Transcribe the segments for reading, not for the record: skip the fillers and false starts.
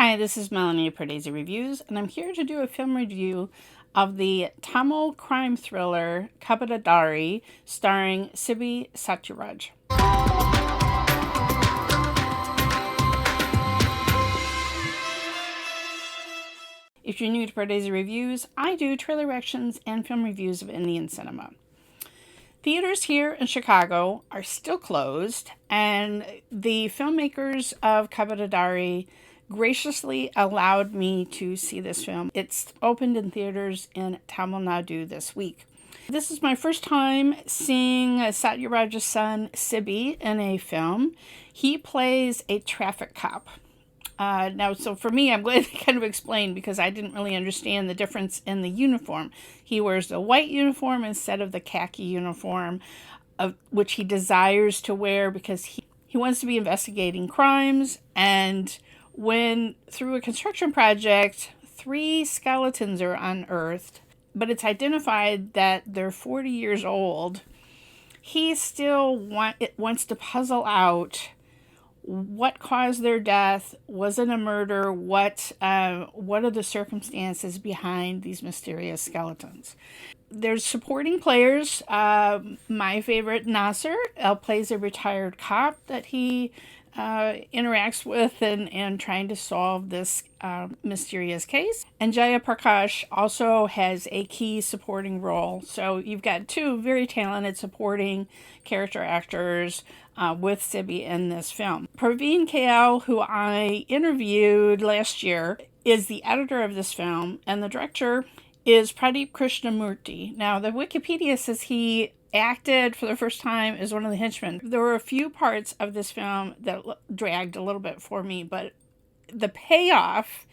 Hi, this is Melanie of Pardesi Reviews, and I'm here to do a film review of the Tamil crime thriller Kabadadaari, starring Sibi Satyaraj. If you're new to Pardesi Reviews, I do trailer reactions and film reviews of Indian cinema. Theaters here in Chicago are still closed, and the filmmakers of Kabadadaari graciously allowed me to see this film. It's opened in theaters in Tamil Nadu this week. This is my first time seeing Satyaraj's son, Sibi, in a film. He plays a traffic cop. So for me, I'm going to kind of explain because I didn't really understand the difference in the uniform. He wears the white uniform instead of the khaki uniform, which he desires to wear because he wants to be investigating crimes. And when, through a construction project, 3 skeletons are unearthed, but it's identified that they're 40 years old, he still wants to puzzle out what caused their death. Was it a murder? What are the circumstances behind these mysterious skeletons? There's supporting players. My favorite, Nassar, plays a retired cop that he interacts with and trying to solve this mysterious case. And Jayaprakash also has a key supporting role. So you've got 2 very talented supporting character actors with Sibi in this film. Praveen K, who I interviewed last year, is the editor of this film, and the director is Pradeep Krishnamoorthy. Now, the Wikipedia says he acted for the first time as one of the henchmen. There were a few parts of this film that dragged a little bit for me, but the payoff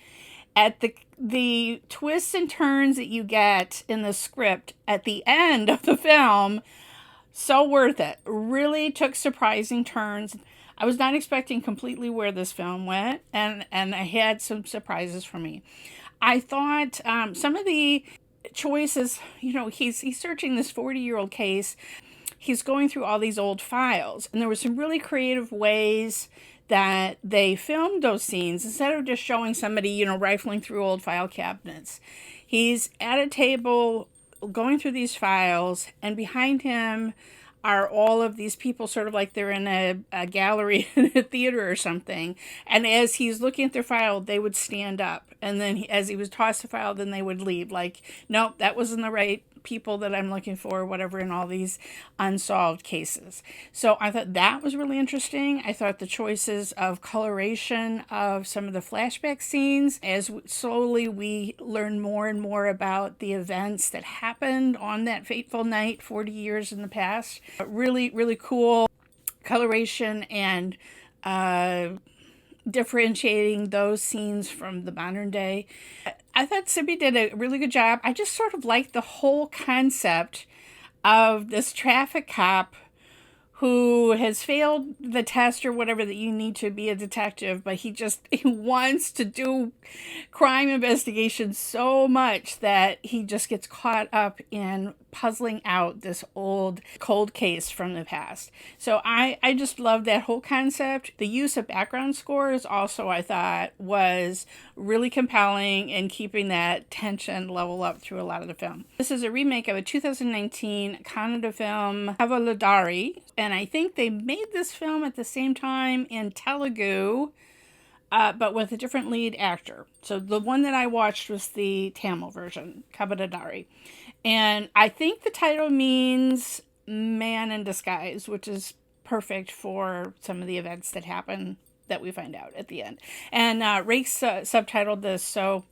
at the twists and turns that you get in the script at the end of the film, so worth it. Really took surprising turns. I was not expecting completely where this film went, and I had some surprises for me. I thought some of the choices, he's searching this 40-year-old case. He's going through all these old files, and there were some really creative ways that they filmed those scenes. Instead of just showing somebody, rifling through old file cabinets, he's at a table going through these files, and behind him are all of these people, sort of like they're in a gallery in a theater or something. And as he's looking at their file, they would stand up. And then as he was tossed the file, then they would leave. Like, nope, that wasn't the right people that I'm looking for, whatever, in all these unsolved cases. So I thought that was really interesting. I thought the choices of coloration of some of the flashback scenes, as slowly we learn more and more about the events that happened on that fateful night 40 years in the past. Really, really cool coloration and differentiating those scenes from the modern day. I thought Sibi did a really good job. I just sort of liked the whole concept of this traffic cop who has failed the test or whatever that you need to be a detective, but he wants to do crime investigations so much that he just gets caught up in puzzling out this old cold case from the past. So I just love that whole concept. The use of background scores also, I thought, was really compelling in keeping that tension level up through a lot of the film. This is a remake of a 2019 Kannada film, Kavaludaari, and I think they made this film at the same time in Telugu, but with a different lead actor. So the one that I watched was the Tamil version, Kabadadaari. And I think the title means man in disguise, which is perfect for some of the events that happen that we find out at the end. And Rakes subtitled this, so,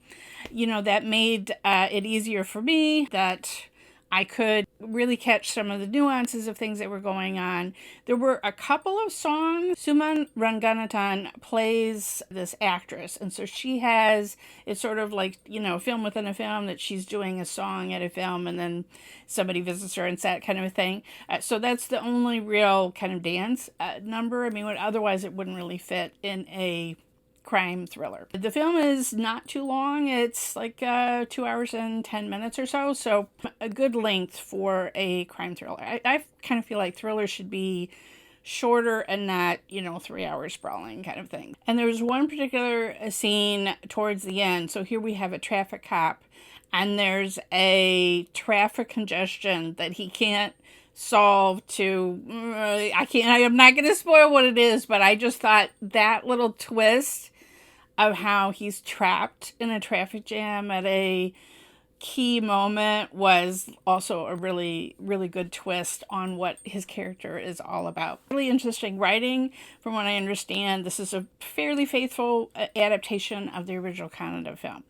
that made it easier for me, that I could really catch some of the nuances of things that were going on. There were a couple of songs. Suman Ranganathan plays this actress, and so she has, it's sort of like, film within a film, that she's doing a song at a film and then somebody visits her and that kind of a thing. So that's the only real kind of dance number. I mean, otherwise it wouldn't really fit in a crime thriller. The film is not too long. It's like 2 hours and 10 minutes or so a good length for a crime thriller. I kind of feel like thrillers should be shorter and not, 3 hour sprawling kind of thing. And there was one particular scene towards the end. So here we have a traffic cop, and there's a traffic congestion that he can't solve I'm not going to spoil what it is, but I just thought that little twist of how he's trapped in a traffic jam at a key moment was also a really, really good twist on what his character is all about. Really interesting writing. From what I understand, this is a fairly faithful adaptation of the original Kannada film.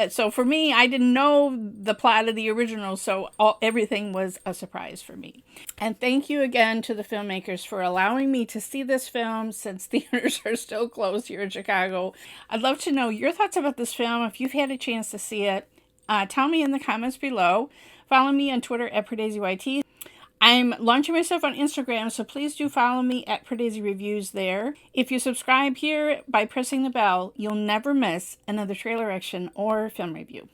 So for me, I didn't know the plot of the original, so everything was a surprise for me. And thank you again to the filmmakers for allowing me to see this film, since theaters are still closed here in Chicago. I'd love to know your thoughts about this film if you've had a chance to see it. Tell me in the comments below. Follow me on Twitter at PardeziYT. I'm launching myself on Instagram, so please do follow me at Pardesi Reviews there. If you subscribe here by pressing the bell, you'll never miss another trailer action or film review.